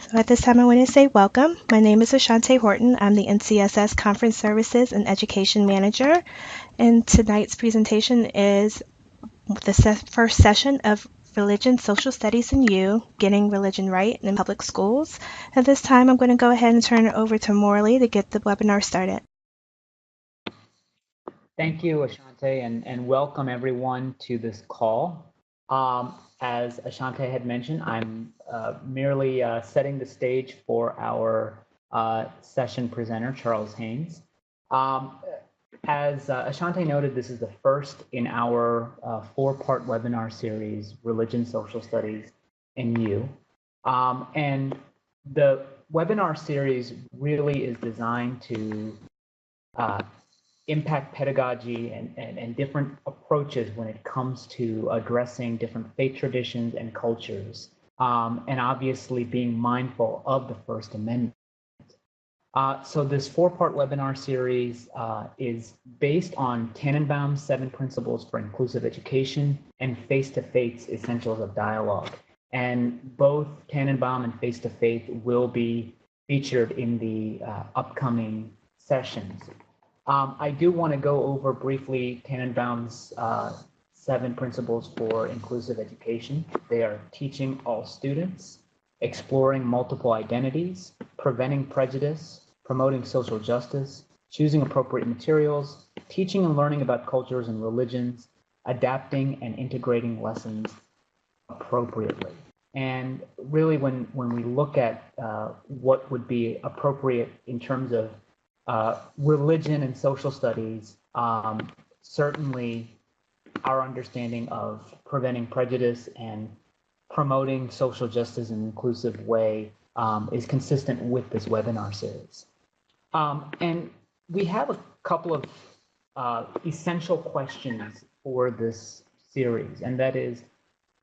So at this time, I want to say welcome. My name is Ashante Horton. I'm the NCSS Conference Services and Education Manager. And tonight's presentation is the first session of Religion, Social Studies, and You, Getting Religion Right in Public Schools. At this time, I'm going to go ahead and turn it over to Morley to get the webinar started. Thank you, Ashante, and welcome everyone to this call. As Ashante had mentioned, I'm merely setting the stage for our session presenter, Charles Haynes. As Ashante noted, this is the first in our four-part webinar series, Religion, Social Studies, and You. And the webinar series really is designed to impact pedagogy and different approaches when it comes to addressing different faith traditions and cultures, and obviously being mindful of the First Amendment. So this four-part webinar series is based on Tanenbaum's 7 Principles for Inclusive Education and Face-to-Faith Essentials of Dialogue. And both Tanenbaum and Face-to-Faith will be featured in the upcoming sessions. I do want to go over briefly Tanenbaum's 7 Principles for Inclusive Education. They are teaching all students, exploring multiple identities, preventing prejudice, promoting social justice, choosing appropriate materials, teaching and learning about cultures and religions, adapting and integrating lessons appropriately. And really, when we look at what would be appropriate in terms of religion and social studies, certainly our understanding of preventing prejudice and promoting social justice in an inclusive way is consistent with this webinar series. And we have a couple of essential questions for this series, and that is,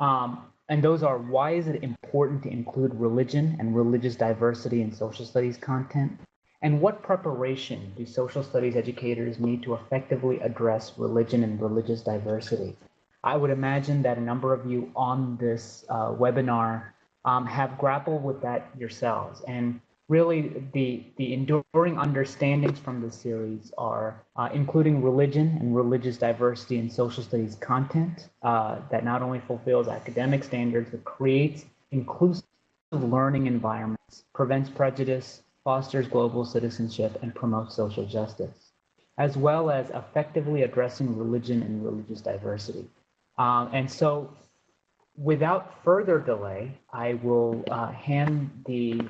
and those are, why is it important to include religion and religious diversity in social studies content? And what preparation do social studies educators need to effectively address religion and religious diversity? I would imagine that a number of you on this webinar have grappled with that yourselves. And really, the enduring understandings from this series are including religion and religious diversity in social studies content that not only fulfills academic standards, but creates inclusive learning environments, prevents prejudice, fosters global citizenship, and promotes social justice, as well as effectively addressing religion and religious diversity. And so, without further delay, I will hand the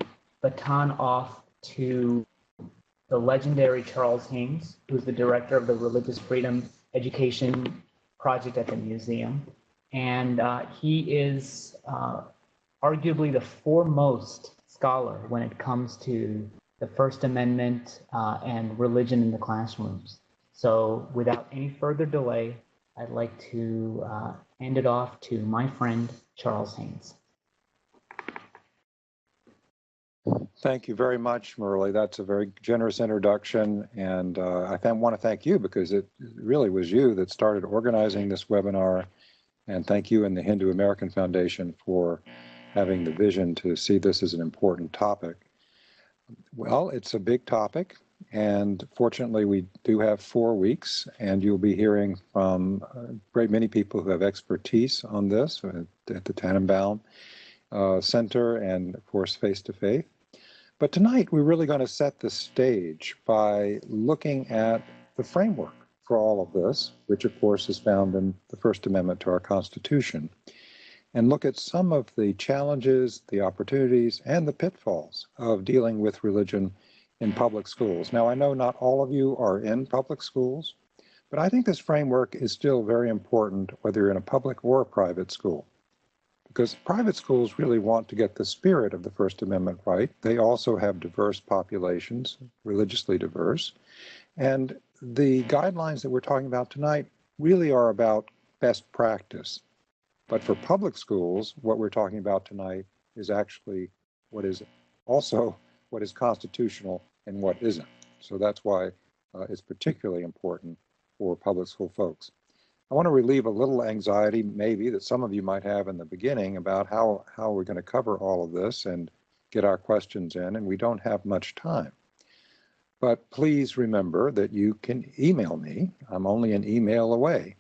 baton off to the legendary Charles Haynes, who's the director of the Religious Freedom Education Project at the Newseum. And he is arguably the foremost scholar when it comes to the First Amendment and religion in the classrooms. So without any further delay, I'd like to hand it off to my friend, Charles Haynes. Thank you very much, Morley. That's a very generous introduction, and I want to thank you because it really was you that started organizing this webinar, and thank you and the Hindu American Foundation for having the vision to see this as an important topic. Well, it's a big topic, and fortunately we do have 4 weeks, and you'll be hearing from a great many people who have expertise on this at the Tanenbaum Center and, of course, Face-to-Faith. But tonight we're really going to set the stage by looking at the framework for all of this, which of course is found in the First Amendment to our Constitution, and look at some of the challenges, the opportunities, and the pitfalls of dealing with religion in public schools. Now, I know not all of you are in public schools, but I think this framework is still very important whether you're in a public or a private school, because private schools really want to get the spirit of the First Amendment right. They also have diverse populations, religiously diverse, and the guidelines that we're talking about tonight really are about best practice. But for public schools, what we're talking about tonight is actually what is also what is constitutional and what isn't. So that's why it's particularly important for public school folks. I want to relieve a little anxiety maybe that some of you might have in the beginning about how we're going to cover all of this and get our questions in, and we don't have much time. But please remember that you can email me. I'm only an email away,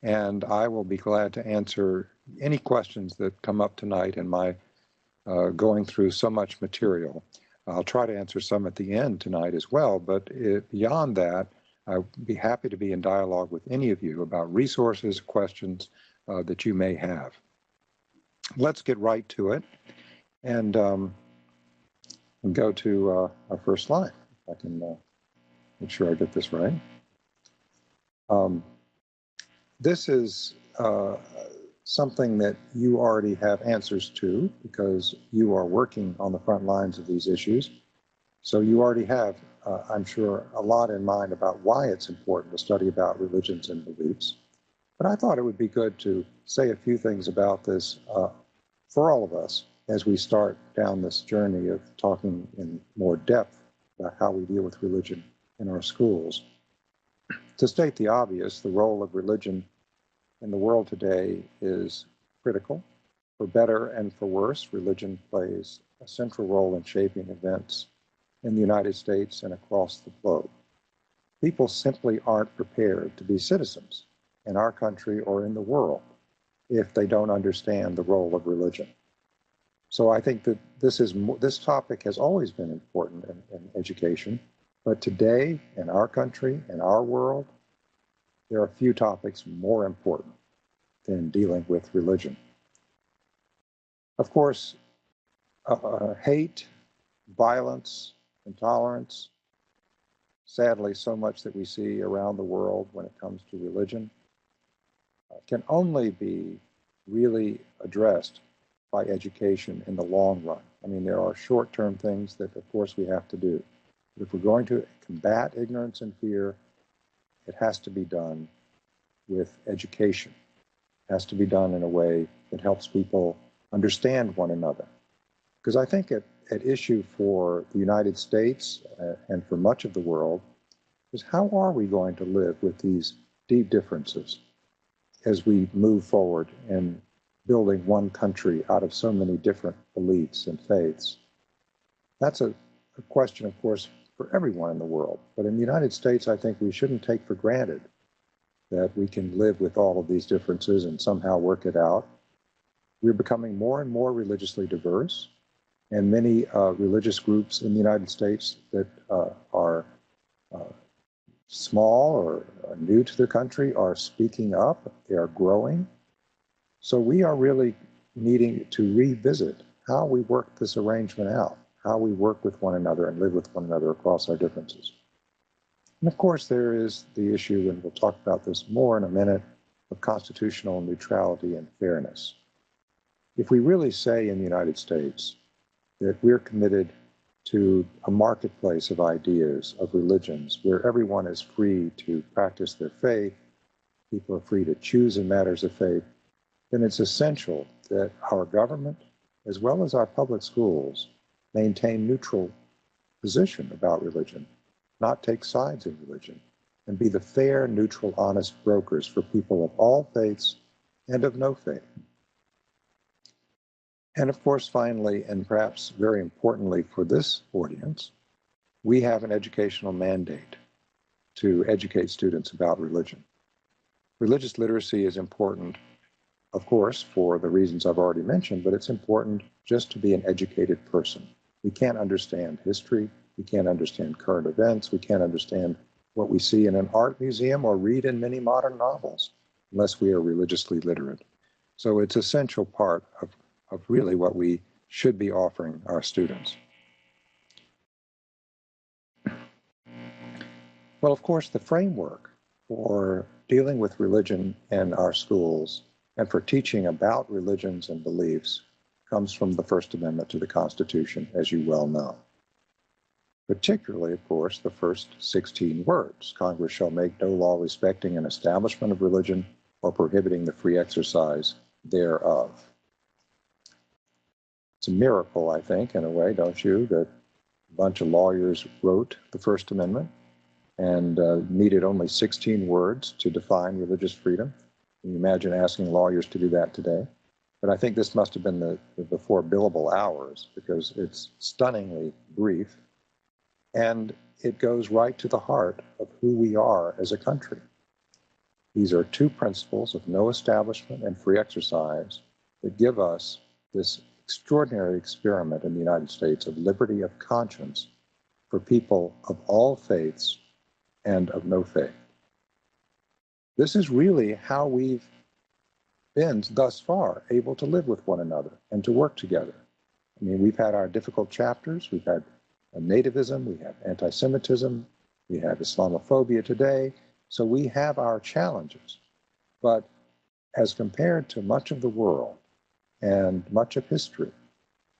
and I will be glad to answer any questions that come up tonight in my going through so much material. I'll try to answer some at the end tonight as well, but beyond that, I'd be happy to be in dialogue with any of you about resources, questions that you may have. Let's get right to it and go to our first slide. If I can make sure I get this right. This is something that you already have answers to because you are working on the front lines of these issues. So you already have, I'm sure, a lot in mind about why it's important to study about religions and beliefs. But I thought it would be good to say a few things about this for all of us as we start down this journey of talking in more depth about how we deal with religion in our schools. To state the obvious, the role of religion in the world today is critical. For better and for worse, religion plays a central role in shaping events in the United States and across the globe. People simply aren't prepared to be citizens in our country or in the world if they don't understand the role of religion. So I think that this topic has always been important in education, but today in our country, in our world, there are few topics more important than dealing with religion. Of course, hate, violence, intolerance, sadly, so much that we see around the world when it comes to religion, can only be really addressed by education in the long run. I mean, there are short-term things that, of course, we have to do. But if we're going to combat ignorance and fear, it has to be done with education. It has to be done in a way that helps people understand one another. Because I think at issue for the United States and for much of the world is how are we going to live with these deep differences as we move forward in building one country out of so many different beliefs and faiths? That's a question, of course, for everyone in the world. But in the United States, I think we shouldn't take for granted that we can live with all of these differences and somehow work it out. We're becoming more and more religiously diverse, and many religious groups in the United States that are small or new to the country are speaking up. They are growing. So we are really needing to revisit how we work this arrangement out, how we work with one another and live with one another across our differences. And of course, there is the issue, and we'll talk about this more in a minute, of constitutional neutrality and fairness. If we really say in the United States that we're committed to a marketplace of ideas, of religions, where everyone is free to practice their faith, people are free to choose in matters of faith, then it's essential that our government, as well as our public schools, maintain neutral position about religion, not take sides in religion, and be the fair, neutral, honest brokers for people of all faiths and of no faith. And of course, finally, and perhaps very importantly for this audience, we have an educational mandate to educate students about religion. Religious literacy is important, of course, for the reasons I've already mentioned, but it's important just to be an educated person. We can't understand history, we can't understand current events, we can't understand what we see in an art museum or read in many modern novels unless we are religiously literate. So it's an essential part of really what we should be offering our students. Well, of course, the framework for dealing with religion in our schools and for teaching about religions and beliefs comes from the First Amendment to the Constitution, as you well know. Particularly, of course, the first 16 words: Congress shall make no law respecting an establishment of religion or prohibiting the free exercise thereof. It's a miracle, I think, in a way, don't you, that a bunch of lawyers wrote the First Amendment and needed only 16 words to define religious freedom. Can you imagine asking lawyers to do that today? but I think this must have been the 4 billable hours because it's stunningly brief and it goes right to the heart of who we are as a country. These are 2 principles of no establishment and free exercise that give us this extraordinary experiment in the United States of liberty of conscience for people of all faiths and of no faith. This is really how we've been thus far able to live with one another and to work together. I mean, we've had our difficult chapters, we've had nativism, we have anti-Semitism, we have Islamophobia today, so we have our challenges. But as compared to much of the world and much of history,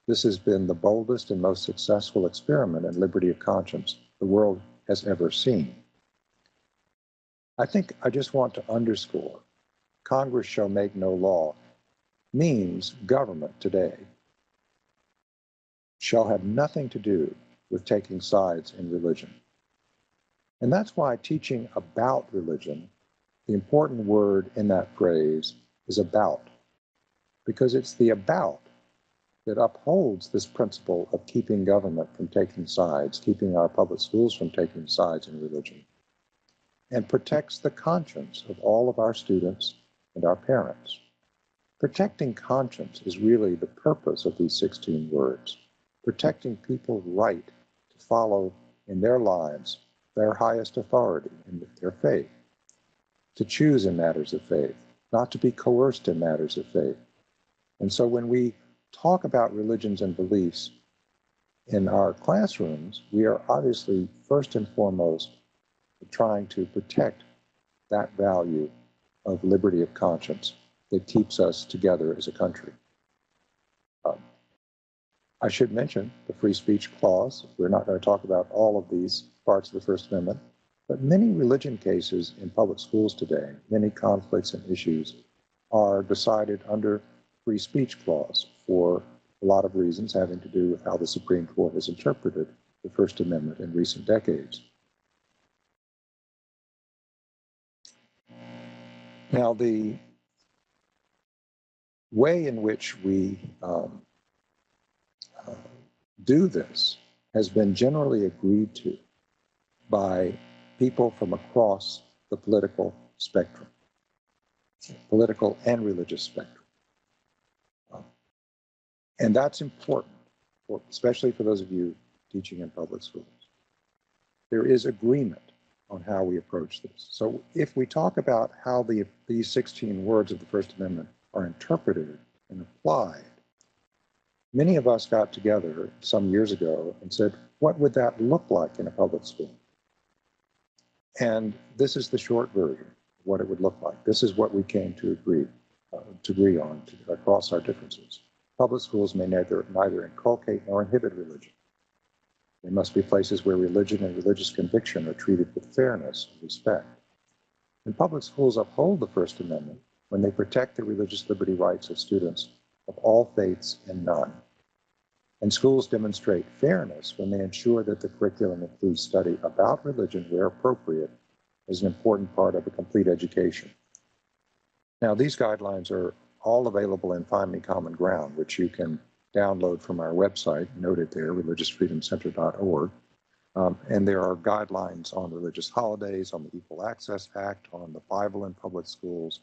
this has been the boldest and most successful experiment in liberty of conscience the world has ever seen. I think I just want to underscore, Congress shall make no law means government today shall have nothing to do with taking sides in religion. And that's why teaching about religion, the important word in that phrase is about, because it's the about that upholds this principle of keeping government from taking sides, keeping our public schools from taking sides in religion, and protects the conscience of all of our students and our parents. Protecting conscience is really the purpose of these 16 words, protecting people's right to follow in their lives their highest authority in their faith, to choose in matters of faith, not to be coerced in matters of faith. And so when we talk about religions and beliefs in our classrooms, we are obviously first and foremost trying to protect that value of liberty of conscience that keeps us together as a country. I should mention the free speech clause. We're not going to talk about all of these parts of the First Amendment, but many religion cases in public schools today, many conflicts and issues are decided under free speech clause for a lot of reasons having to do with how the Supreme Court has interpreted the First Amendment in recent decades. Now, the way in which we do this has been generally agreed to by people from across the political spectrum, political and religious spectrum. And that's important, especially for those of you teaching in public schools. There is agreement on how we approach this. So if we talk about how these 16 words of the First Amendment are interpreted and applied, many of us got together some years ago and said, what would that look like in a public school? And this is the short version of what it would look like. This is what we came to agree on across our differences. Public schools may neither inculcate nor inhibit religion. They must be places where religion and religious conviction are treated with fairness and respect. And public schools uphold the First Amendment when they protect the religious liberty rights of students of all faiths and none. And schools demonstrate fairness when they ensure that the curriculum includes study about religion where appropriate as an important part of a complete education. Now, these guidelines are all available in Find Me Common Ground, which you can download from our website, noted there, religiousfreedomcenter.org. And there are guidelines on religious holidays, on the Equal Access Act, on the Bible in public schools,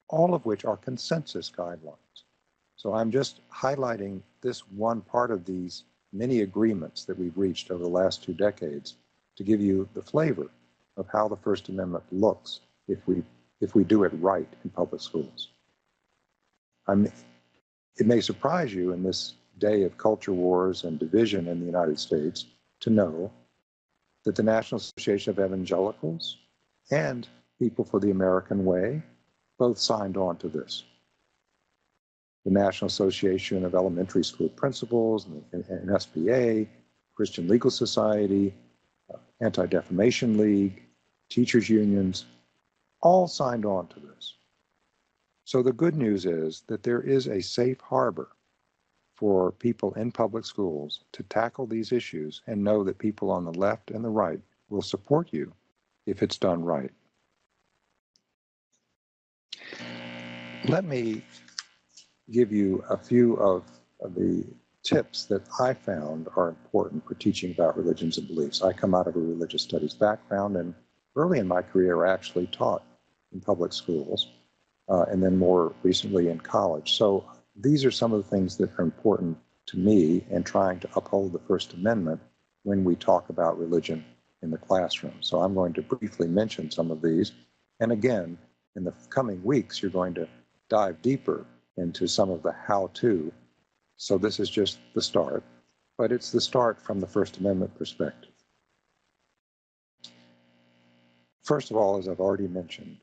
all of which are consensus guidelines. So I'm just highlighting this one part of these many agreements that we've reached over the last 2 decades to give you the flavor of how the First Amendment looks if we do it right in public schools. It may surprise you in this day of culture wars and division in the United States to know that the National Association of Evangelicals and People for the American Way both signed on to this. The National Association of Elementary School Principals and SBA, Christian Legal Society, Anti-Defamation League, teachers' unions, all signed on to this. So the good news is that there is a safe harbor for people in public schools to tackle these issues and know that people on the left and the right will support you if it's done right. Let me give you a few of the tips that I found are important for teaching about religions and beliefs. I come out of a religious studies background, and early in my career, I actually taught in public schools, and then more recently in college. So these are some of the things that are important to me in trying to uphold the First Amendment when we talk about religion in the classroom. So I'm going to briefly mention some of these. And again, in the coming weeks, you're going to dive deeper into some of the how-to. So this is just the start, but it's the start from the First Amendment perspective. First of all, as I've already mentioned,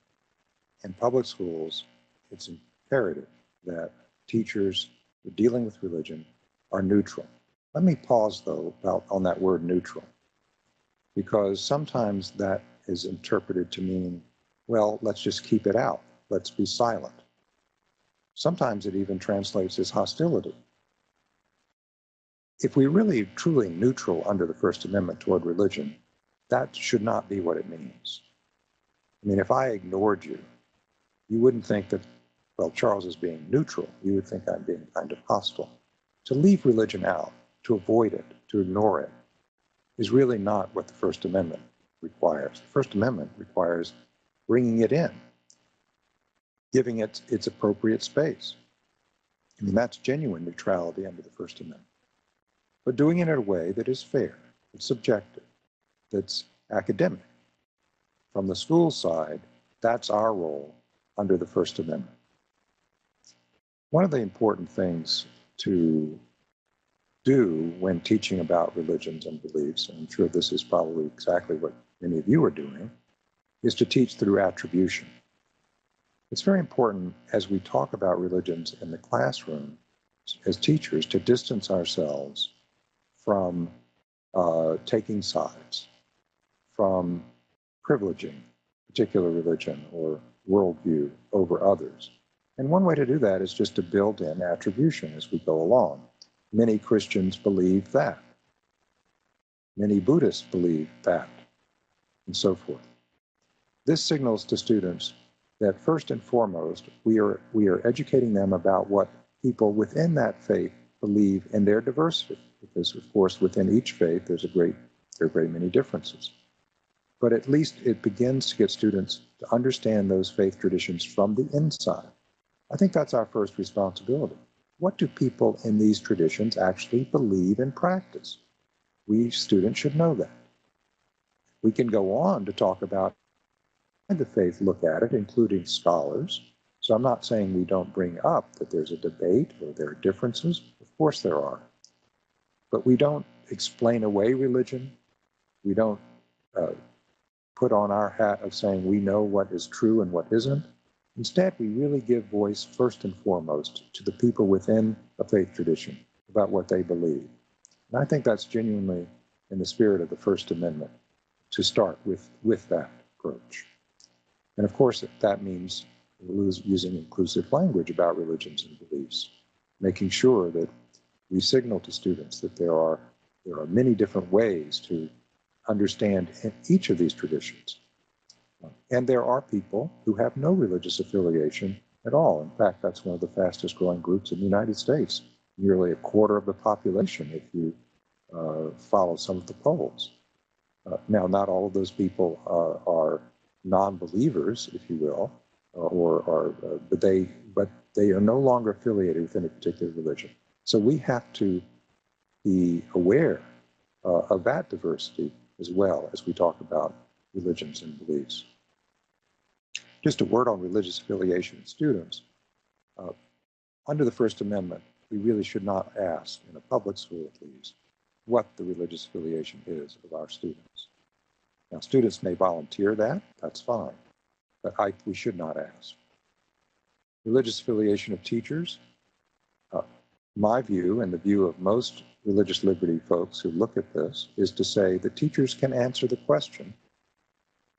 in public schools, it's imperative that teachers who are dealing with religion are neutral. Let me pause, though, on that word neutral, because sometimes that is interpreted to mean, well, let's just keep it out. Let's be silent. Sometimes it even translates as hostility. If we're really truly neutral under the First Amendment toward religion, that should not be what it means. I mean, if I ignored you, you wouldn't think that, well, Charles is being neutral. You would think I'm being kind of hostile. To leave religion out, to avoid it, to ignore it, is really not what the First Amendment requires. The First Amendment requires bringing it in, giving it its appropriate space. I mean, that's genuine neutrality under the First Amendment. But doing it in a way that is fair, that's subjective, that's academic. From the school side, that's our role under the First Amendment. One of the important things to do when teaching about religions and beliefs, and I'm sure this is probably exactly what many of you are doing, is to teach through attribution. It's very important as we talk about religions in the classroom as teachers to distance ourselves from taking sides, from privileging particular religion or worldview over others. And one way to do that is just to build in attribution as we go along. Many Christians believe that. Many Buddhists believe that, and so forth. This signals to students that first and foremost, we are educating them about what people within that faith believe in their diversity. Because, of course, within each faith, there are very many differences. But at least it begins to get students to understand those faith traditions from the inside. I think that's our first responsibility. What do people in these traditions actually believe and practice? We students should know that. We can go on to talk about how the faith look at it, including scholars. So I'm not saying we don't bring up that there's a debate or there are differences. Of course there are. But we don't explain away religion. We don't put on our hat of saying we know what is true and what isn't. Instead, we really give voice first and foremost to the people within a faith tradition about what they believe. And I think that's genuinely in the spirit of the First Amendment to start with that approach. And of course, that means using inclusive language about religions and beliefs, making sure that we signal to students that there are many different ways to understand each of these traditions. And there are people who have no religious affiliation at all. In fact, that's one of the fastest growing groups in the United States. Nearly a quarter of the population, if you follow some of the polls. Now, not all of those people are non-believers, if you will, but they are no longer affiliated with any particular religion. So we have to be aware of that diversity as well as we talk about religions and beliefs. Just a word on religious affiliation of students. Under the First Amendment, we really should not ask, in a public school at least, what the religious affiliation is of our students. Now, students may volunteer that, that's fine, but we should not ask. Religious affiliation of teachers, my view and the view of most religious liberty folks who look at this is to say that teachers can answer the question,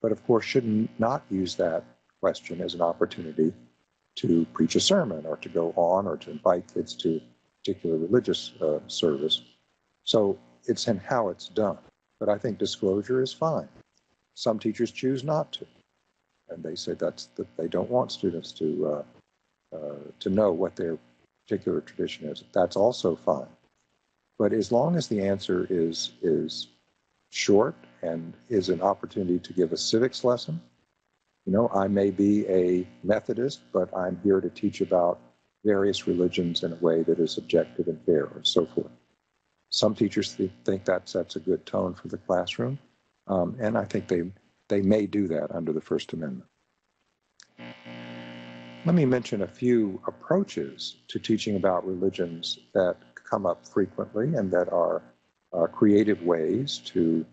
but of course should not use that question as an opportunity to preach a sermon or to go on or to invite kids to a particular religious service. So it's in how it's done. But I think disclosure is fine. Some teachers choose not to. And they say that they don't want students to know what they're particular tradition is. That's also fine. But as long as the answer is short and is an opportunity to give a civics lesson, you know, I may be a Methodist, but I'm here to teach about various religions in a way that is objective and fair, and so forth. Some teachers think that sets a good tone for the classroom, and I think they may do that under the First Amendment. Let me mention a few approaches to teaching about religions that come up frequently and that are creative ways to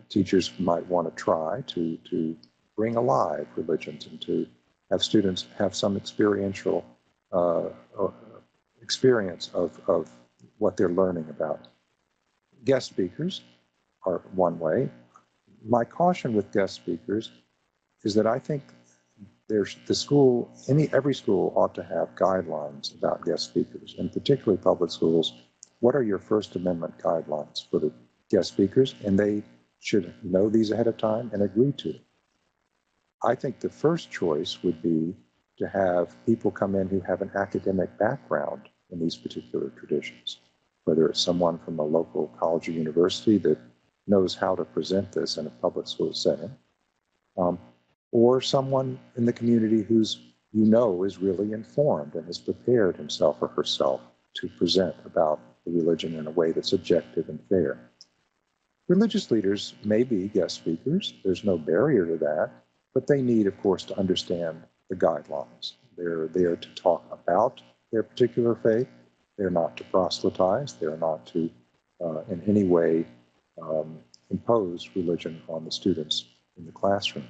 teachers might want to try to bring alive religions and to have students have some experiential experience of what they're learning about. Guest speakers are one way. My caution with guest speakers is that I think every school ought to have guidelines about guest speakers, and particularly public schools. What are your First Amendment guidelines for the guest speakers? And they should know these ahead of time and agree to them. I think the first choice would be to have people come in who have an academic background in these particular traditions, whether it's someone from a local college or university that knows how to present this in a public school setting, or someone in the community who's, is really informed and has prepared himself or herself to present about the religion in a way that's objective and fair. Religious leaders may be guest speakers. There's no barrier to that, but they need, of course, to understand the guidelines. They're there to talk about their particular faith. They're not to proselytize. They're not to, in any way, impose religion on the students in the classroom.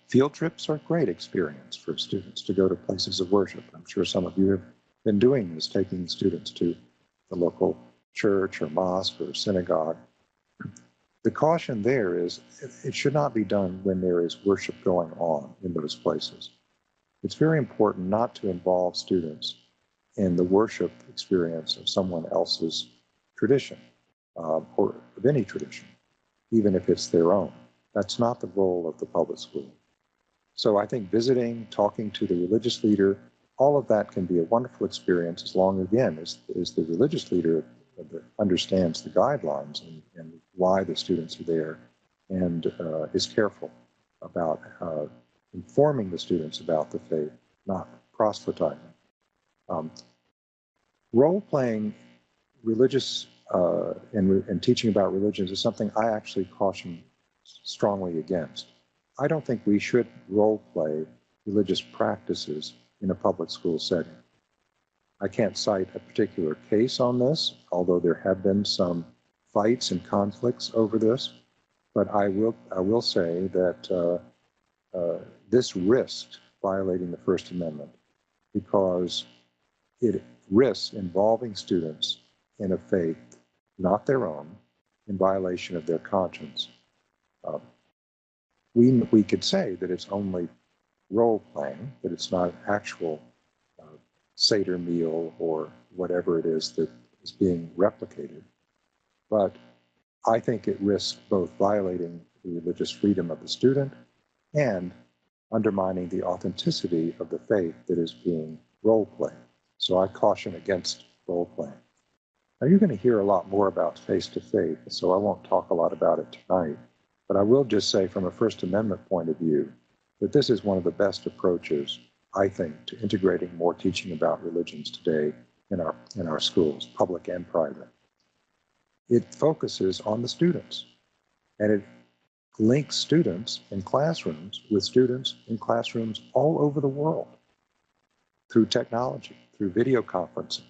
Field trips are a great experience for students to go to places of worship. I'm sure some of you have been doing this, taking students to the local church or mosque or synagogue. The caution there is it should not be done when there is worship going on in those places. It's very important not to involve students in the worship experience of someone else's tradition or of any tradition, even if it's their own. That's not the role of the public school. So I think visiting, talking to the religious leader, all of that can be a wonderful experience as long, again, as the religious leader understands the guidelines and why the students are there and is careful about informing the students about the faith, not proselytizing. Role-playing religious and teaching about religions is something I actually caution strongly against. I don't think we should role-play religious practices in a public school setting. I can't cite a particular case on this, although there have been some fights and conflicts over this, but I will say that this risked violating the First Amendment because it risks involving students in a faith not their own in violation of their conscience. We could say that it's only role-playing, that it's not actual Seder meal or whatever it is that is being replicated. But I think it risks both violating the religious freedom of the student and undermining the authenticity of the faith that is being role-played. So I caution against role-playing. Now you're going to hear a lot more about face-to-faith, so I won't talk a lot about it tonight. But I will just say from a First Amendment point of view that this is one of the best approaches, I think, to integrating more teaching about religions today in our schools, public and private. It focuses on the students, and it links students in classrooms with students in classrooms all over the world through technology, through video conferencing,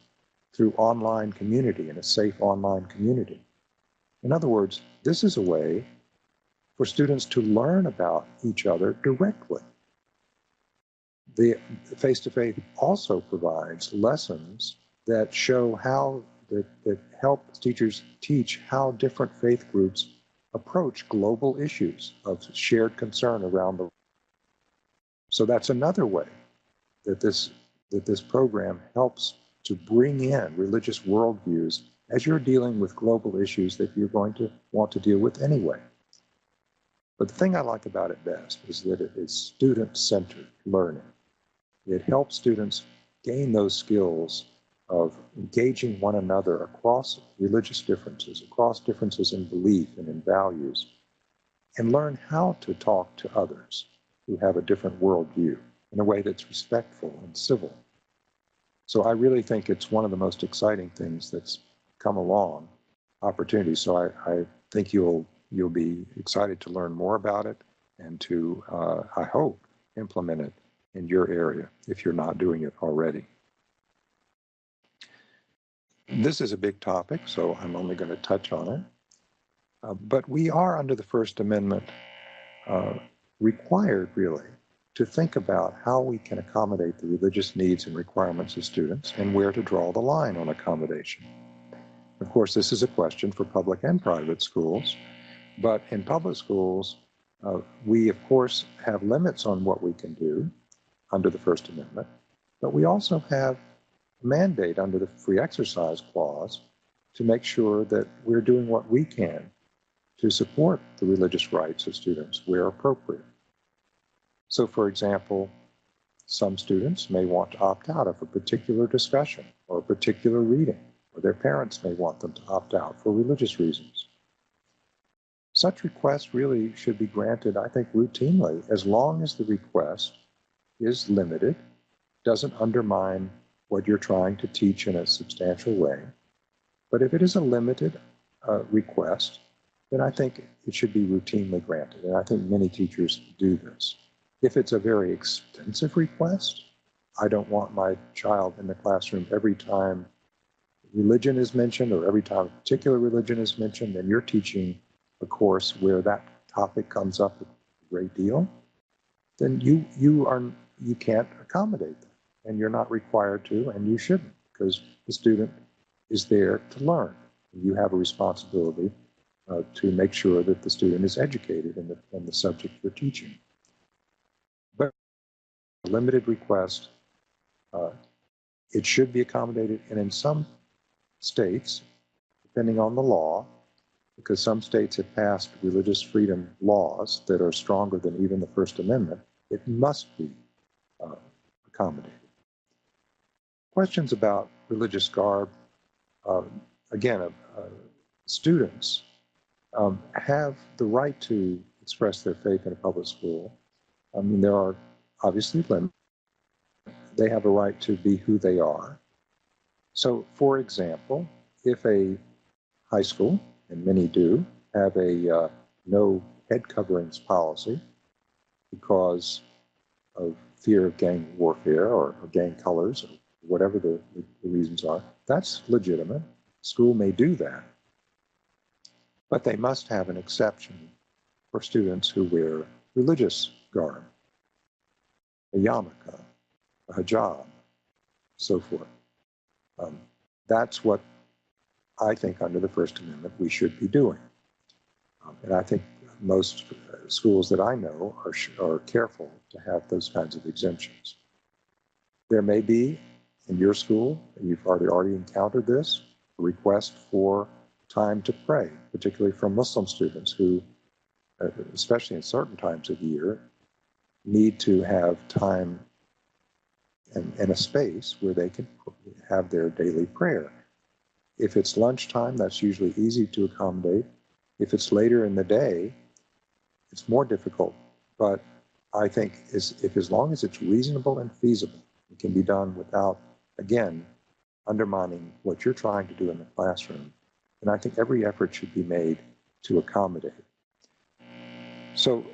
through online community and a safe online community. In other words, this is a way for students to learn about each other directly. The face-to-face also provides lessons that show how, that help teachers teach how different faith groups approach global issues of shared concern around the world. So that's another way that this program helps to bring in religious worldviews as you're dealing with global issues that you're going to want to deal with anyway. But the thing I like about it best is that it is student-centered learning. It helps students gain those skills of engaging one another across religious differences, across differences in belief and in values, and learn how to talk to others who have a different worldview in a way that's respectful and civil. So I really think it's one of the most exciting things that's come along, opportunity. So I think you'll be excited to learn more about it and to, I hope, implement it in your area if you're not doing it already. This is a big topic, so I'm only going to touch on it. But we are, under the First Amendment, required, really, to think about how we can accommodate the religious needs and requirements of students and where to draw the line on accommodation. Of course, this is a question for public and private schools, but in public schools, we, of course, have limits on what we can do under the First Amendment, but we also have a mandate under the Free Exercise Clause to make sure that we're doing what we can to support the religious rights of students where appropriate. So, for example, some students may want to opt out of a particular discussion or a particular reading, or their parents may want them to opt out for religious reasons. Such requests really should be granted, I think, routinely, as long as the request is limited, doesn't undermine what you're trying to teach in a substantial way. But if it is a limited request, then I think it should be routinely granted. And I think many teachers do this. If it's a very extensive request, I don't want my child in the classroom every time religion is mentioned or every time a particular religion is mentioned, and you're teaching a course where that topic comes up a great deal, then you can't accommodate them, and you're not required to, and you shouldn't, because the student is there to learn. You have a responsibility to make sure that the student is educated in the subject you're teaching. But a limited request, it should be accommodated, and in some states, depending on the law, because some states have passed religious freedom laws that are stronger than even the First Amendment, it must be accommodated. Questions about religious garb, again, students have the right to express their faith in a public school. I mean, there are obviously limits. They have a right to be who they are. So, for example, if a high school, and many do, have a no head coverings policy because of fear of gang warfare or gang colors or whatever the reasons are, that's legitimate. School may do that. But they must have an exception for students who wear religious garb, a yarmulke, a hijab, so forth. That's what I think under the First Amendment we should be doing. And I think most schools that I know are careful to have those kinds of exemptions. There may be, in your school, and you've already encountered this, a request for time to pray, particularly from Muslim students who, especially in certain times of the year, need to have time and a space where they can have their daily prayer. If it's lunchtime, that's usually easy to accommodate. If it's later in the day, it's more difficult. But I think if as long as it's reasonable and feasible, it can be done without, again, undermining what you're trying to do in the classroom. And I think every effort should be made to accommodate. So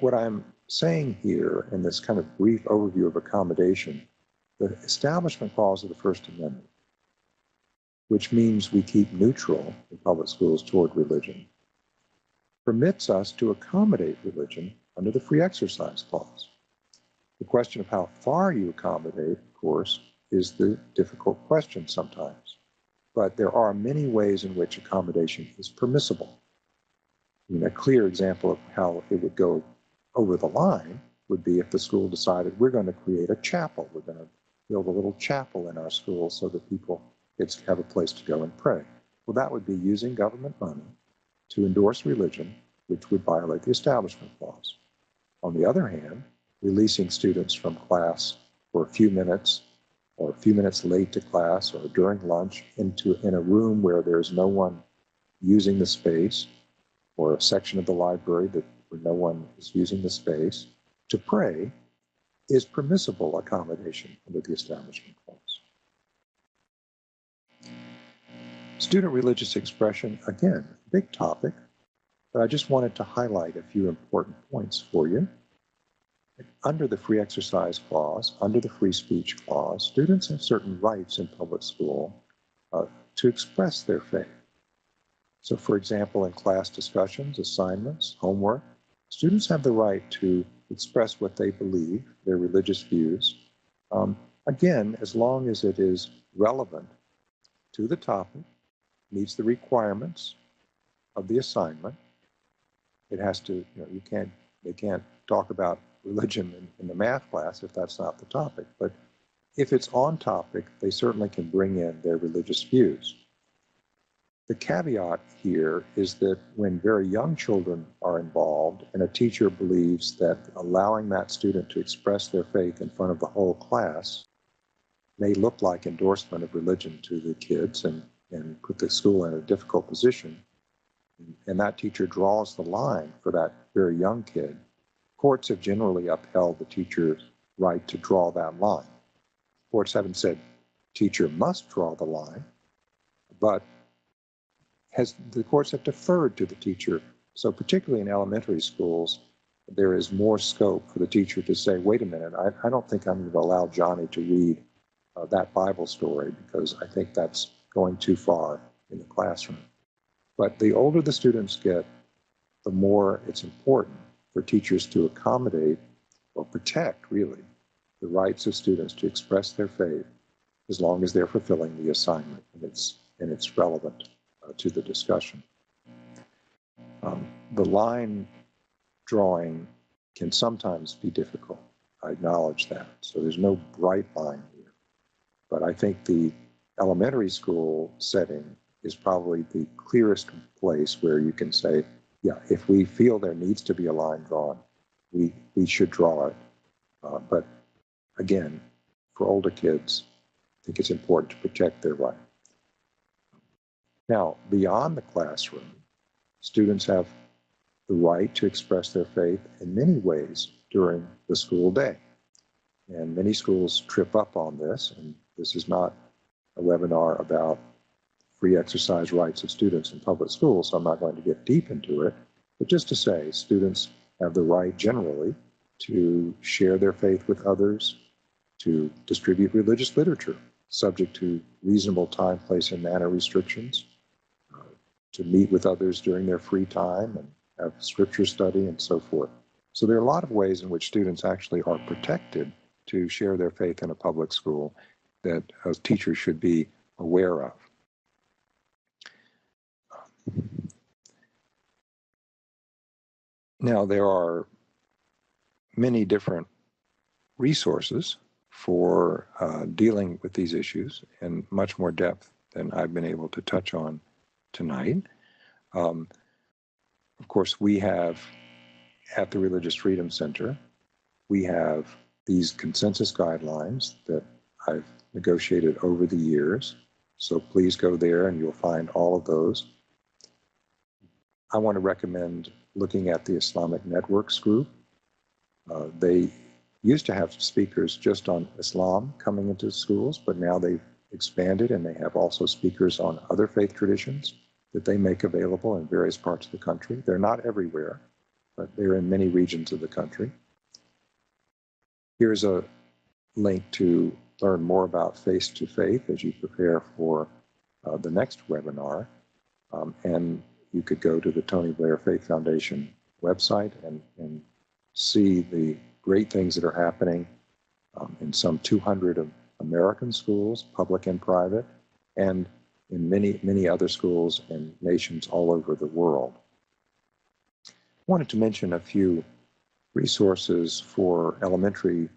what I'm saying here in this kind of brief overview of accommodation, the Establishment Clause of the First Amendment, which means we keep neutral in public schools toward religion, permits us to accommodate religion under the Free Exercise Clause. The question of how far you accommodate, of course, is the difficult question sometimes. But there are many ways in which accommodation is permissible. I mean, a clear example of how it would go over the line would be if the school decided we're going to create a chapel. We're going to build a little chapel in our school so that people have a place to go and pray. Well, that would be using government money to endorse religion, which would violate the Establishment Clause. On the other hand, releasing students from class for a few minutes or a few minutes late to class or during lunch in a room where there's no one using the space, or a section of the library where no one is using the space, to pray is permissible accommodation under the Establishment Clause. Student religious expression, again, big topic, but I just wanted to highlight a few important points for you. Under the Free Exercise Clause, under the Free Speech Clause, students have certain rights in public school to express their faith. So, for example, in class discussions, assignments, homework, students have the right to express what they believe, their religious views, again, as long as it is relevant to the topic, meets the requirements of the assignment. It has to, they can't talk about religion in the math class if that's not the topic. But if it's on topic, they certainly can bring in their religious views. The caveat here is that when very young children are involved and a teacher believes that allowing that student to express their faith in front of the whole class may look like endorsement of religion to the kids and put the school in a difficult position, and that teacher draws the line for that very young kid, courts have generally upheld the teacher's right to draw that line. Courts haven't said teacher must draw the line, but the courts have deferred to the teacher. So particularly in elementary schools, there is more scope for the teacher to say, wait a minute, I don't think I'm going to allow Johnny to read that Bible story because I think that's going too far in the classroom. But the older the students get, the more it's important for teachers to accommodate or protect, really, the rights of students to express their faith as long as they're fulfilling the assignment and it's relevant to the discussion. The line drawing can sometimes be difficult. I acknowledge that. So there's no bright line here. But I think the elementary school setting is probably the clearest place where you can say, yeah, if we feel there needs to be a line drawn, we should draw it. But again, for older kids, I think it's important to protect their right. Now, beyond the classroom, students have the right to express their faith in many ways during the school day. And many schools trip up on this, and this is not a webinar about free exercise rights of students in public schools, so I'm not going to get deep into it, but just to say students have the right generally to share their faith with others, to distribute religious literature, subject to reasonable time, place, and manner restrictions, to meet with others during their free time and have scripture study and so forth. So there are a lot of ways in which students actually are protected to share their faith in a public school that teachers should be aware of. Now, there are many different resources for dealing with these issues in much more depth than I've been able to touch on tonight. Of course, we have at the Religious Freedom Center, we have these consensus guidelines that I've negotiated over the years. So please go there and you'll find all of those. I want to recommend looking at the Islamic Networks group. They used to have speakers just on Islam coming into schools, but now they've expanded and they have also speakers on other faith traditions that they make available in various parts of the country. They're not everywhere, but they're in many regions of the country. Here's a link to learn more about Face to Faith as you prepare for the next webinar. And you could go to the Tony Blair Faith Foundation website and see the great things that are happening in some 200 American schools, public and private, and in many, many other schools and nations all over the world. I wanted to mention a few resources for elementary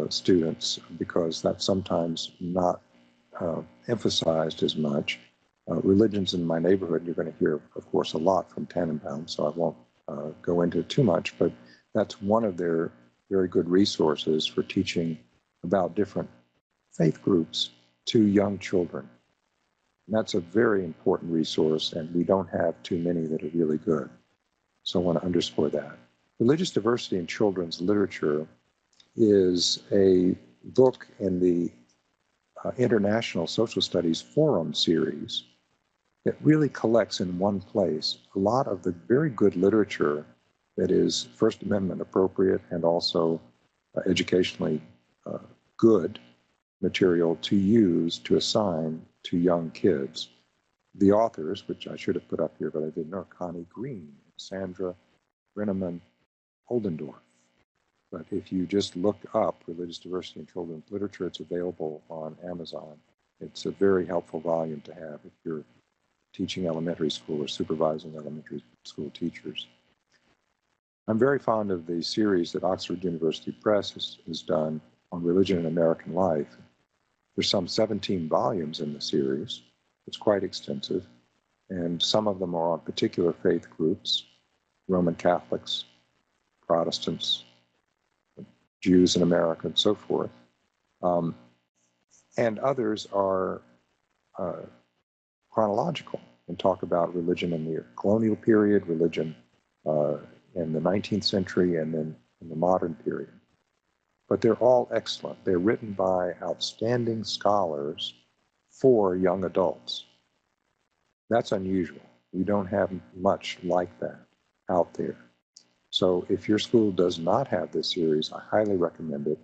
students because that's sometimes not emphasized as much. Religions in my neighborhood, you're going to hear, of course, a lot from Tanenbaum, so I won't go into it too much, but that's one of their very good resources for teaching about different faith groups to young children. And that's a very important resource, and we don't have too many that are really good. So I want to underscore that. Religious Diversity in Children's Literature is a book in the International Social Studies Forum series that really collects in one place a lot of the very good literature that is First Amendment appropriate and also educationally good material to use to assign to young kids. The authors, which I should have put up here, but I didn't know, Connie Green, Sandra Brenneman Oldendorf. But if you just look up Religious Diversity in Children's Literature, it's available on Amazon. It's a very helpful volume to have if you're teaching elementary school or supervising elementary school teachers. I'm very fond of the series that Oxford University Press has done on religion and American life. There's some 17 volumes in the series. It's quite extensive, and some of them are on particular faith groups, Roman Catholics, Protestants, Jews in America, and so forth. And others are chronological and talk about religion in the colonial period, religion in the 19th century, and then in the modern period. But they're all excellent. They're written by outstanding scholars for young adults. That's unusual. We don't have much like that out there. So if your school does not have this series, I highly recommend it.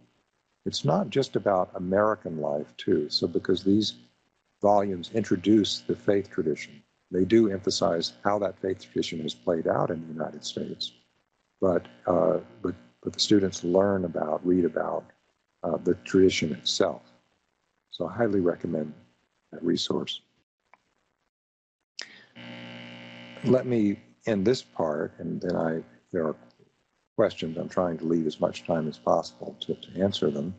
It's not just about American life, too. So because these volumes introduce the faith tradition, they do emphasize how that faith tradition is played out in the United States. But the students learn about, read about the tradition itself. So I highly recommend that resource. Let me end this part, and then there are questions. I'm trying to leave as much time as possible to answer them.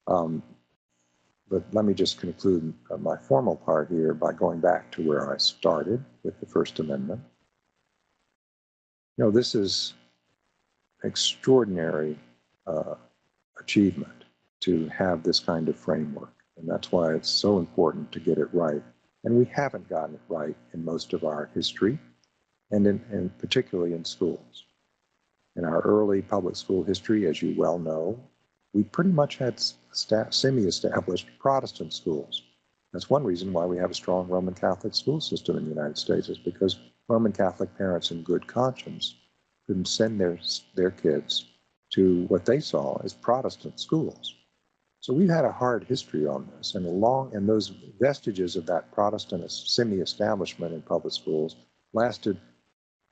But let me just conclude my formal part here by going back to where I started with the First Amendment. You know, this is extraordinary achievement to have this kind of framework, and that's why it's so important to get it right. And we haven't gotten it right in most of our history, and particularly in schools. In our early public school history, as you well know, we pretty much had semi-established Protestant schools. That's one reason why we have a strong Roman Catholic school system in the United States, is because Roman Catholic parents in good conscience couldn't send their kids to what they saw as Protestant schools. So we've had a hard history on this, and those vestiges of that Protestant semi-establishment in public schools lasted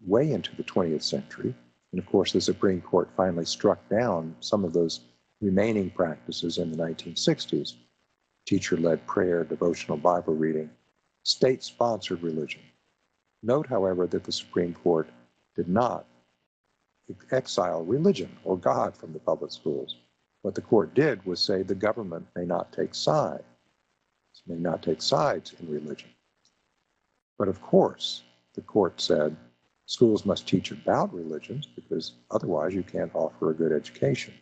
way into the 20th century. And of course, the Supreme Court finally struck down some of those remaining practices in the 1960s. Teacher-led prayer, devotional Bible reading, state-sponsored religion. Note, however, that the Supreme Court did not exile religion or God from the public schools. What the court did was say the government may not take sides in religion. But of course, the court said schools must teach about religions because otherwise you can't offer a good education.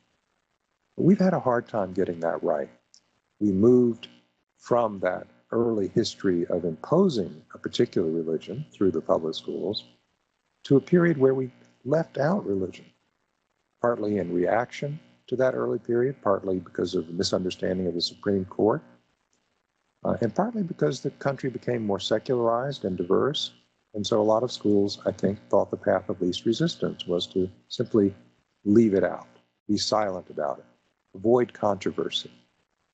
But we've had a hard time getting that right. We moved from that early history of imposing a particular religion through the public schools to a period where we left out religion, partly in reaction to that early period, partly because of the misunderstanding of the Supreme Court, and partly because the country became more secularized and diverse. And so a lot of schools, I think, thought the path of least resistance was to simply leave it out, be silent about it, avoid controversy.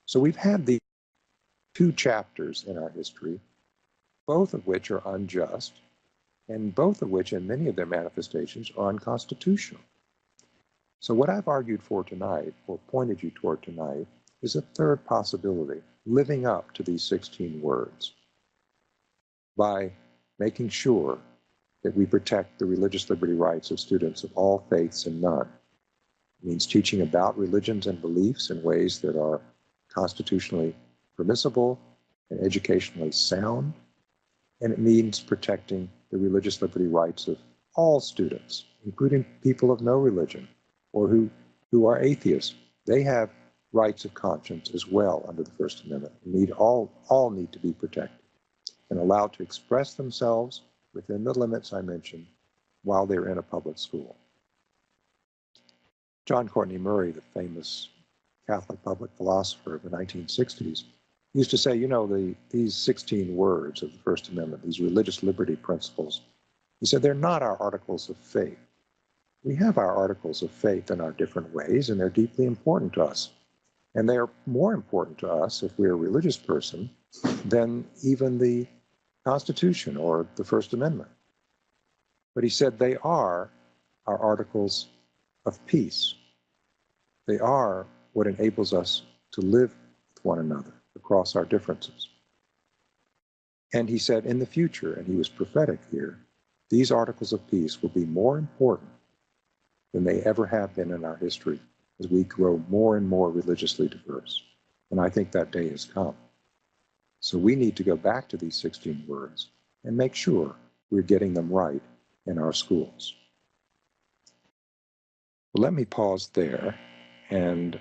So we've had these two chapters in our history, both of which are unjust, and both of which, in many of their manifestations, are unconstitutional. So what I've argued for tonight, or pointed you toward tonight, is a third possibility, living up to these 16 words by making sure that we protect the religious liberty rights of students of all faiths and none. It means teaching about religions and beliefs in ways that are constitutionally permissible and educationally sound. And it means protecting the religious liberty rights of all students, including people of no religion or who are atheists. They have rights of conscience as well under the First Amendment. All need to be protected and allowed to express themselves within the limits I mentioned while they're in a public school. John Courtney Murray, the famous Catholic public philosopher of the 1960s, used to say, these 16 words of the First Amendment, these religious liberty principles, he said, they're not our articles of faith. We have our articles of faith in our different ways, and they're deeply important to us. And they are more important to us, if we're a religious person, than even the Constitution or the First Amendment. But he said they are our articles of peace. They are what enables us to live with one another across our differences. And he said in the future, and he was prophetic here, these articles of peace will be more important than they ever have been in our history as we grow more and more religiously diverse. And I think that day has come. So we need to go back to these 16 words and make sure we're getting them right in our schools. Well, let me pause there and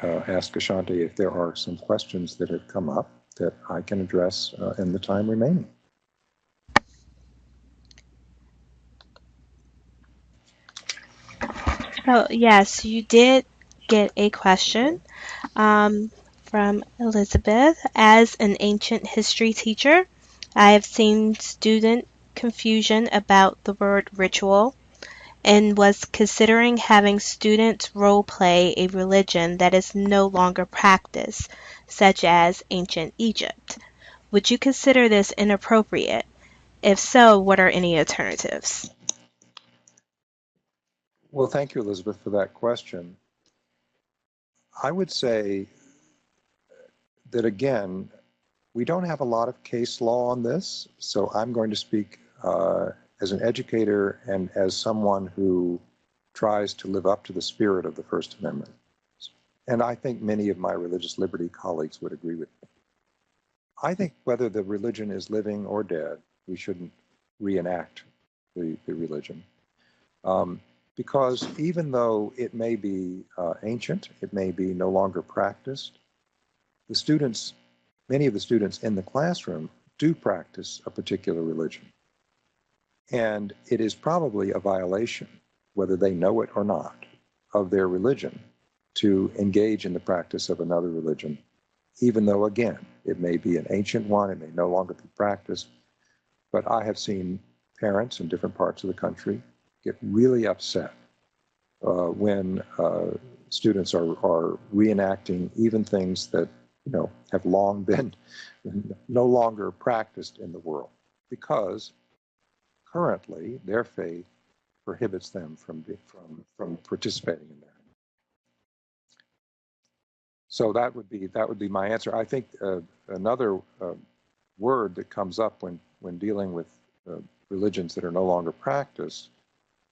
ask Ashanti if there are some questions that have come up that I can address in the time remaining. So, yes, you did get a question from Elizabeth. As an ancient history teacher, I have seen student confusion about the word ritual and was considering having students role play a religion that is no longer practiced, such as ancient Egypt. Would you consider this inappropriate? If so, what are any alternatives? Well, thank you, Elizabeth, for that question. I would say that, again, we don't have a lot of case law on this, so I'm going to speak as an educator and as someone who tries to live up to the spirit of the First Amendment. And I think many of my religious liberty colleagues would agree with me. I think whether the religion is living or dead, we shouldn't reenact the religion. Because even though it may be ancient, it may be no longer practiced, many of the students in the classroom do practice a particular religion. And it is probably a violation, whether they know it or not, of their religion to engage in the practice of another religion, even though, again, it may be an ancient one, it may no longer be practiced. But I have seen parents in different parts of the country get really upset when students are reenacting even things that have long been no longer practiced in the world, because currently their faith prohibits them from participating in that. So that would be my answer. I think another word that comes up when dealing with religions that are no longer practiced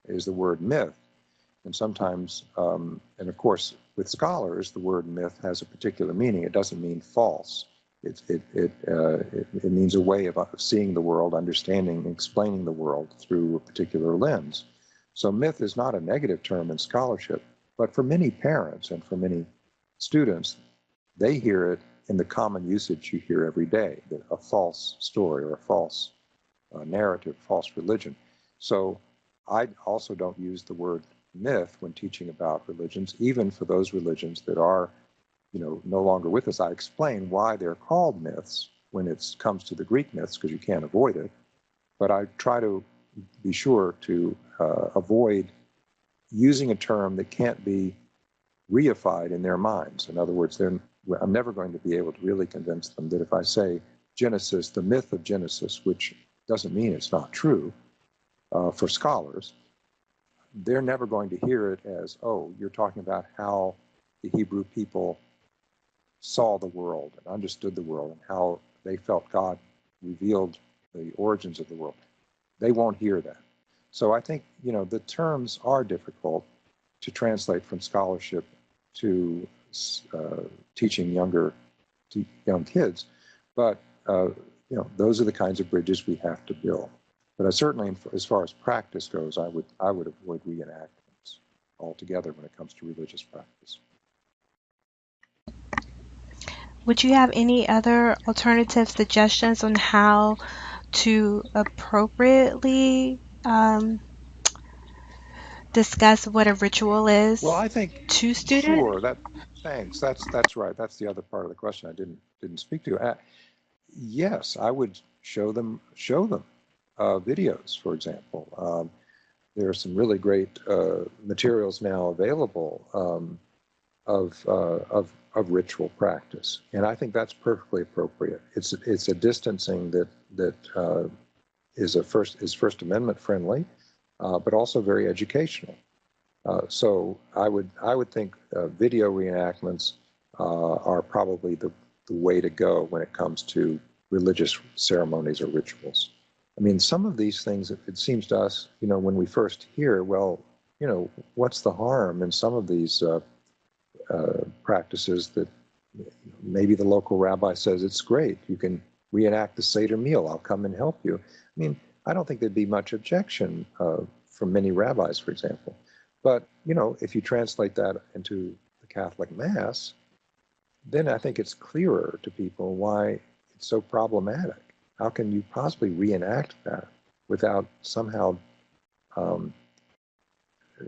is the word myth. And sometimes, and of course, with scholars, the word myth has a particular meaning. It doesn't mean false. It means a way of seeing the world, understanding, explaining the world through a particular lens. So myth is not a negative term in scholarship, but for many parents and for many students, they hear it in the common usage you hear every day, a false story or a false narrative, false religion. So I also don't use the word myth when teaching about religions, even for those religions that are no longer with us. I explain why they're called myths when it comes to the Greek myths, because you can't avoid it. But I try to be sure to avoid using a term that can't be reified in their minds. In other words, I'm never going to be able to really convince them that if I say Genesis, the myth of Genesis, which doesn't mean it's not true for scholars, they're never going to hear it as, oh, you're talking about how the Hebrew people saw the world and understood the world and how they felt God revealed the origins of the world. They won't hear that. So I think, the terms are difficult to translate from scholarship to teaching young kids. But, those are the kinds of bridges we have to build. But certainly, as far as practice goes, I would avoid reenactments altogether when it comes to religious practice. Would you have any other alternative suggestions on how to appropriately discuss what a ritual is Well, I think to students? sure. Thanks. That's right. That's the other part of the question I didn't speak to. Yes, I would show them videos, for example. There are some really great materials now available of ritual practice, and I think that's perfectly appropriate. It's a distancing that is First Amendment friendly, but also very educational. So I would think video reenactments are probably the way to go when it comes to religious ceremonies or rituals. I mean, some of these things, it seems to us, when we first hear, well, what's the harm in some of these practices that maybe the local rabbi says it's great. You can reenact the Seder meal. I'll come and help you. I mean, I don't think there'd be much objection from many rabbis, for example. But, if you translate that into the Catholic Mass, then I think it's clearer to people why it's so problematic. How can you possibly reenact that without somehow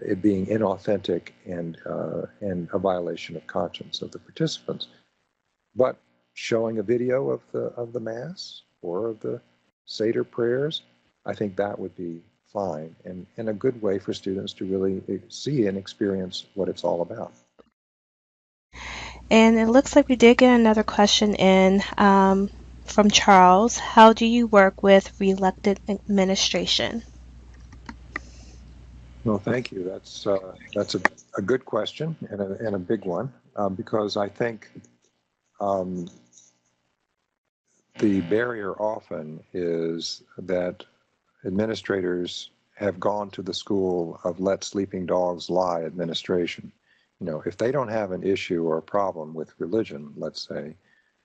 it being inauthentic and a violation of conscience of the participants? But showing a video of the Mass or of the Seder prayers, I think that would be fine and a good way for students to really see and experience what it's all about. And it looks like we did get another question in from Charles. How do you work with Reelected Administration? Well, thank you. That's a good question and a big one because I think the barrier often is that administrators have gone to the school of let sleeping dogs lie administration. If they don't have an issue or a problem with religion, let's say,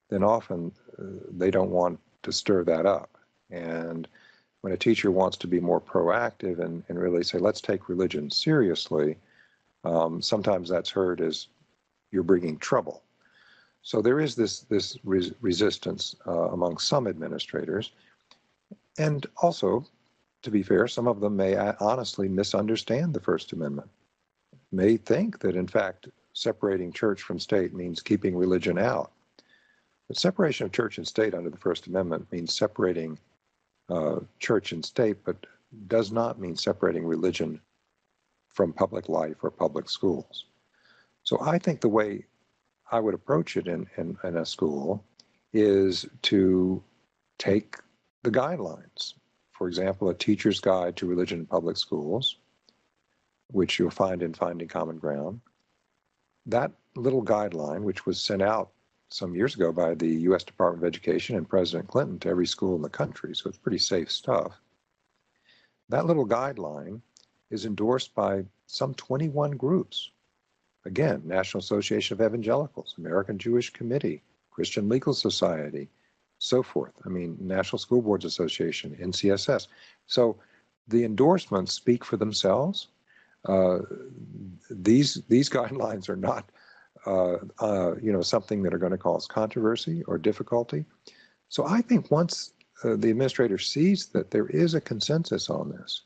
then often they don't want to stir that up. And when a teacher wants to be more proactive and really say, let's take religion seriously, sometimes that's heard as you're bringing trouble. So there is this resistance among some administrators. And also, to be fair, some of them may honestly misunderstand the First Amendment, may think that, in fact, separating church from state means keeping religion out. But separation of church and state under the First Amendment means separating church and state, but does not mean separating religion from public life or public schools. So I think the way I would approach it in a school is to take the guidelines. For example, a teacher's guide to religion in public schools, which you'll find in Finding Common Ground. That little guideline, which was sent out some years ago by the U.S. Department of Education and President Clinton to every school in the country, so it's pretty safe stuff. That little guideline is endorsed by some 21 groups. Again, National Association of Evangelicals, American Jewish Committee, Christian Legal Society, so forth. I mean, National School Boards Association, NCSS. So the endorsements speak for themselves. These guidelines are not something that are going to cause controversy or difficulty. So I think once the administrator sees that there is a consensus on this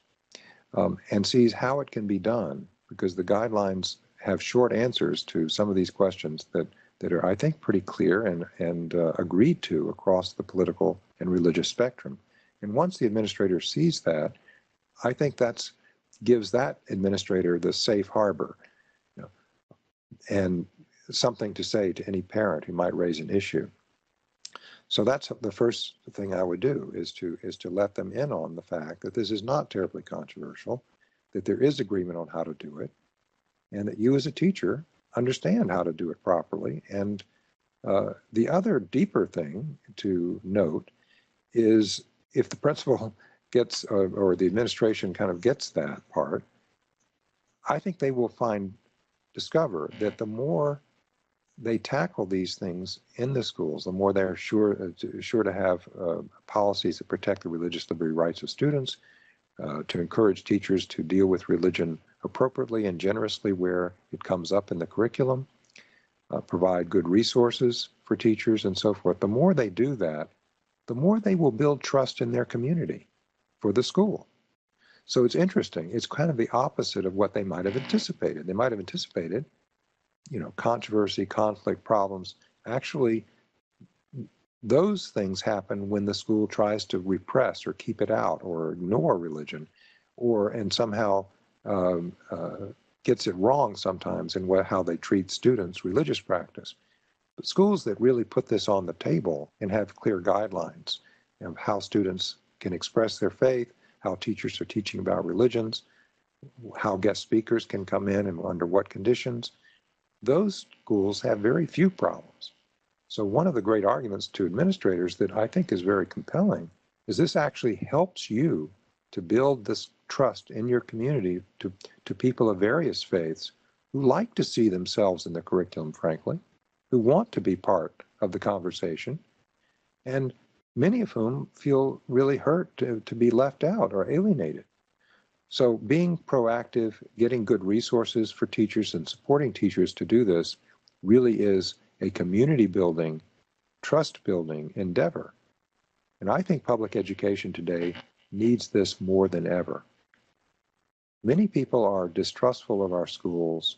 and sees how it can be done, because the guidelines have short answers to some of these questions that are, I think, pretty clear and agreed to across the political and religious spectrum. And once the administrator sees that, I think that gives that administrator the safe harbor, and something to say to any parent who might raise an issue. So that's the first thing I would do, is to let them in on the fact that this is not terribly controversial, that there is agreement on how to do it, and that you as a teacher understand how to do it properly. And the other deeper thing to note is if the principal gets, or the administration kind of gets that part, I think they will discover that the more they tackle these things in the schools, the more they're sure to have policies that protect the religious liberty rights of students, to encourage teachers to deal with religion appropriately and generously where it comes up in the curriculum, provide good resources for teachers and so forth. The more they do that, the more they will build trust in their community for the school. So it's interesting. It's kind of the opposite of what they might have anticipated. They might have anticipated, controversy, conflict, problems. Actually, those things happen when the school tries to repress or keep it out or ignore religion, and somehow gets it wrong sometimes in how they treat students' religious practice. But schools that really put this on the table and have clear guidelines of how students can express their faith, how teachers are teaching about religions, how guest speakers can come in and under what conditions, those schools have very few problems. So one of the great arguments to administrators that I think is very compelling is this actually helps you to build this trust in your community to people of various faiths who like to see themselves in the curriculum, frankly, who want to be part of the conversation, and many of whom feel really hurt to be left out or alienated. So being proactive, getting good resources for teachers and supporting teachers to do this really is a community building, trust building endeavor. And I think public education today needs this more than ever. Many people are distrustful of our schools,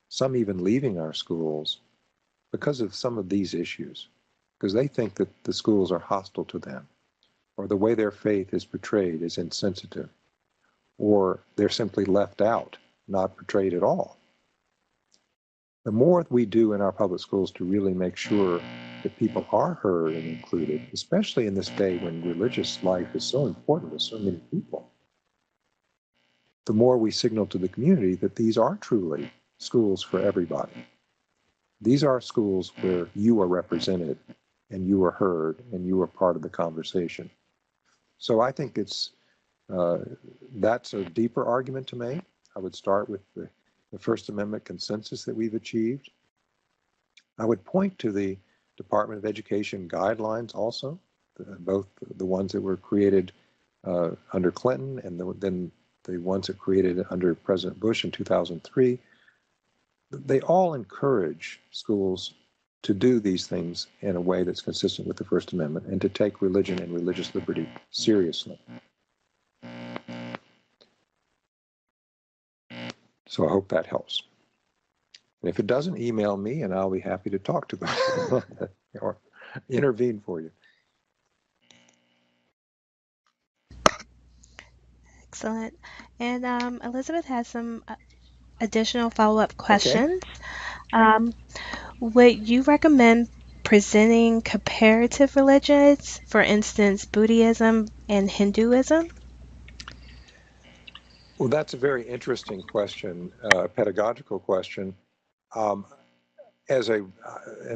some even leaving our schools because of some of these issues, because they think that the schools are hostile to them, or the way their faith is portrayed is insensitive, or they're simply left out, not portrayed at all. The more we do in our public schools to really make sure that people are heard and included, especially in this day when religious life is so important to so many people, the more we signal to the community that these are truly schools for everybody. These are schools where you are represented and you are heard and you are part of the conversation. So I think that's a deeper argument to make. I would start with the First Amendment consensus that we've achieved. I would point to the Department of Education guidelines also, both the ones that were created under Clinton and then the ones that created under President Bush in 2003. They all encourage schools to do these things in a way that's consistent with the First Amendment and to take religion and religious liberty seriously. So I hope that helps. And if it doesn't, email me and I'll be happy to talk to them or intervene for you. Excellent. And Elizabeth has some additional follow-up questions. Okay. Would you recommend presenting comparative religions, for instance, Buddhism and Hinduism? Well, that's a very interesting question, pedagogical question. And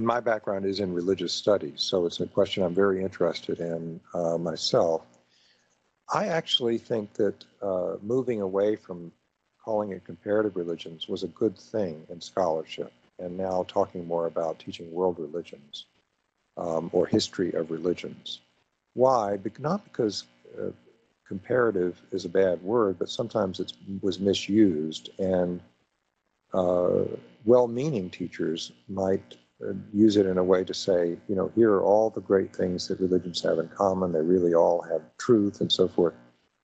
my background is in religious studies, so it's a question I'm very interested in myself. I actually think that moving away from calling it comparative religions was a good thing in scholarship, and now talking more about teaching world religions or history of religions. Why? Not because comparative is a bad word, but sometimes it was misused, and well-meaning teachers might use it in a way to say, here are all the great things that religions have in common. They really all have truth and so forth.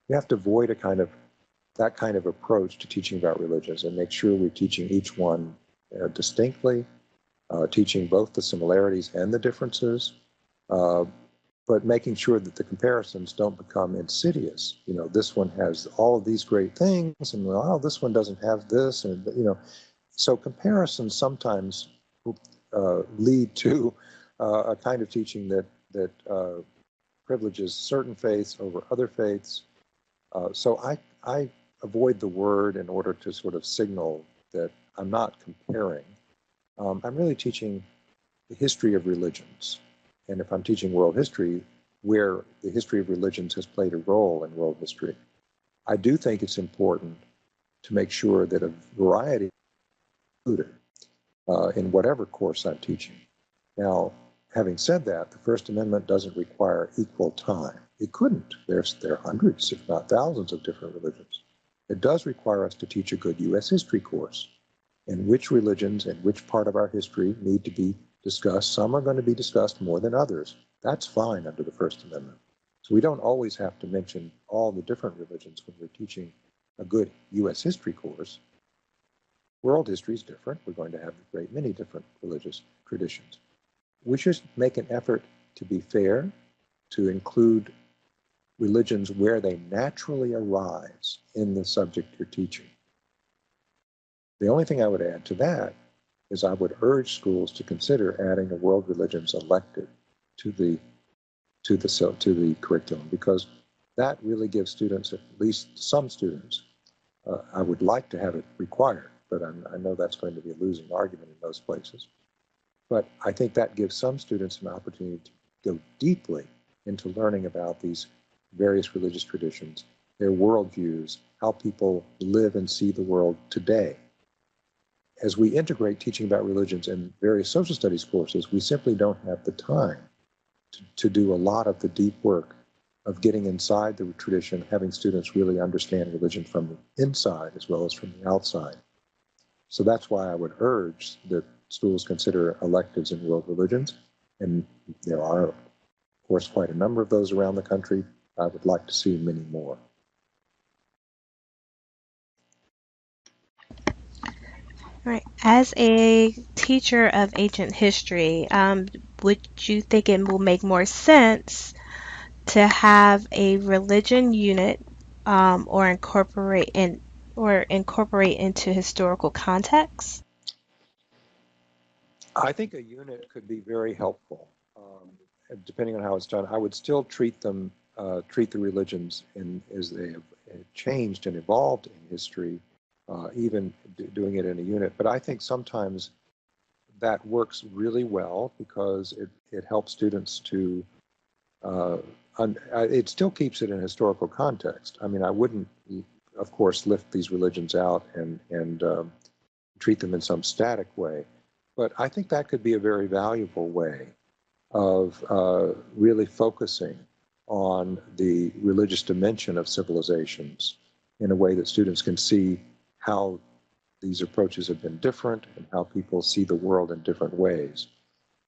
We have to avoid that kind of approach to teaching about religions and make sure we're teaching each one distinctly, teaching both the similarities and the differences, but making sure that the comparisons don't become insidious. This one has all of these great things, and this one doesn't have this, and so comparisons sometimes lead to a kind of teaching that privileges certain faiths over other faiths. So I avoid the word in order to sort of signal that I'm not comparing. I'm really teaching the history of religions. And if I'm teaching world history, where the history of religions has played a role in world history, I do think it's important to make sure that a variety is included in whatever course I'm teaching. Now, having said that, the First Amendment doesn't require equal time. It couldn't. There are hundreds, if not thousands, of different religions. It does require us to teach a good U.S. history course, and which religions and which part of our history need to be discussed. Some are going to be discussed more than others. That's fine under the First Amendment. So we don't always have to mention all the different religions when we're teaching a good U.S. history course. World history is different. We're going to have a great many different religious traditions. We should make an effort to be fair, to include religions where they naturally arise in the subject you're teaching. The only thing I would add to that is I would urge schools to consider adding a world religions elective to the curriculum, because that really gives students, at least some students, I would like to have it required, but I know that's going to be a losing argument in most places. But I think that gives some students an opportunity to go deeply into learning about these various religious traditions, their worldviews, how people live and see the world today. As we integrate teaching about religions in various social studies courses, we simply don't have the time to do a lot of the deep work of getting inside the tradition, having students really understand religion from the inside as well as from the outside. So that's why I would urge that schools consider electives in world religions, and there are, of course, quite a number of those around the country. I would like to see many more. Right. As a teacher of ancient history, would you think it will make more sense to have a religion unit or incorporate into historical context? I think a unit could be very helpful, depending on how it's done. I would still treat the religions as they have changed and evolved in history, even doing it in a unit. But I think sometimes that works really well because it helps students to, it still keeps it in historical context. I mean, I wouldn't, of course, lift these religions out and treat them in some static way. But I think that could be a very valuable way of really focusing on the religious dimension of civilizations in a way that students can see how these approaches have been different and how people see the world in different ways.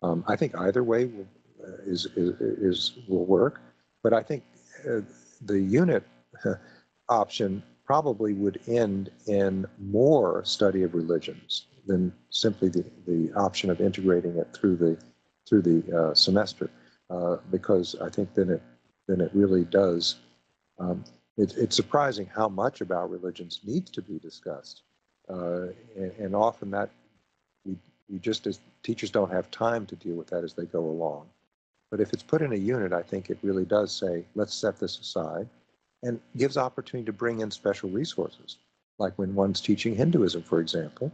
I think either way will work, but I think the unit option probably would end in more study of religions than simply the option of integrating it through the semester, because I think then it really does. It's surprising how much about religions needs to be discussed, and often that we just as teachers don't have time to deal with that as they go along. But if it's put in a unit, I think it really does say, let's set this aside, and gives opportunity to bring in special resources, like when one's teaching Hinduism, for example.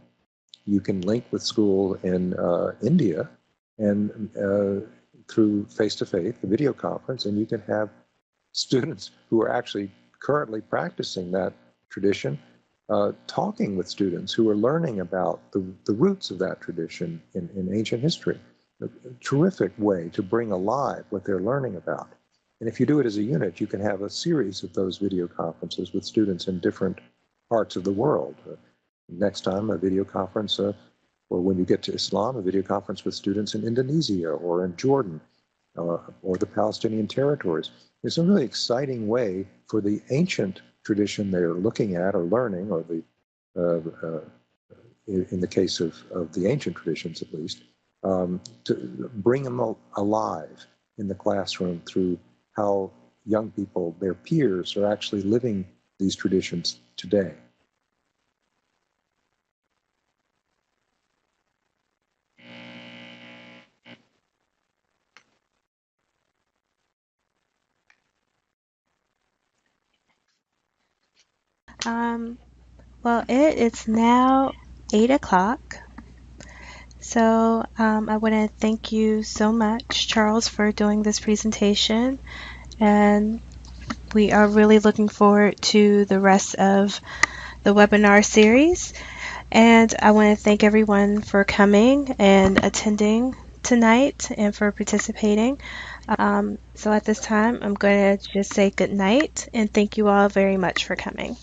You can link with school in India and through face-to-face, the video conference, and you can have students who are actually currently practicing that tradition talking with students who are learning about the roots of that tradition in ancient history. A terrific way to bring alive what they're learning about. And if you do it as a unit, you can have a series of those video conferences with students in different parts of the world. Next time, a video conference, or when you get to Islam, a video conference with students in Indonesia or in Jordan or the Palestinian territories. It's a really exciting way for the ancient tradition they're looking at or learning, or in the case of the ancient traditions at least, to bring them alive in the classroom through how young people, their peers, are actually living these traditions today. Well, it is now 8 o'clock. So I want to thank you so much, Charles, for doing this presentation. And we are really looking forward to the rest of the webinar series. And I want to thank everyone for coming and attending tonight and for participating. So at this time, I'm going to just say good night and thank you all very much for coming.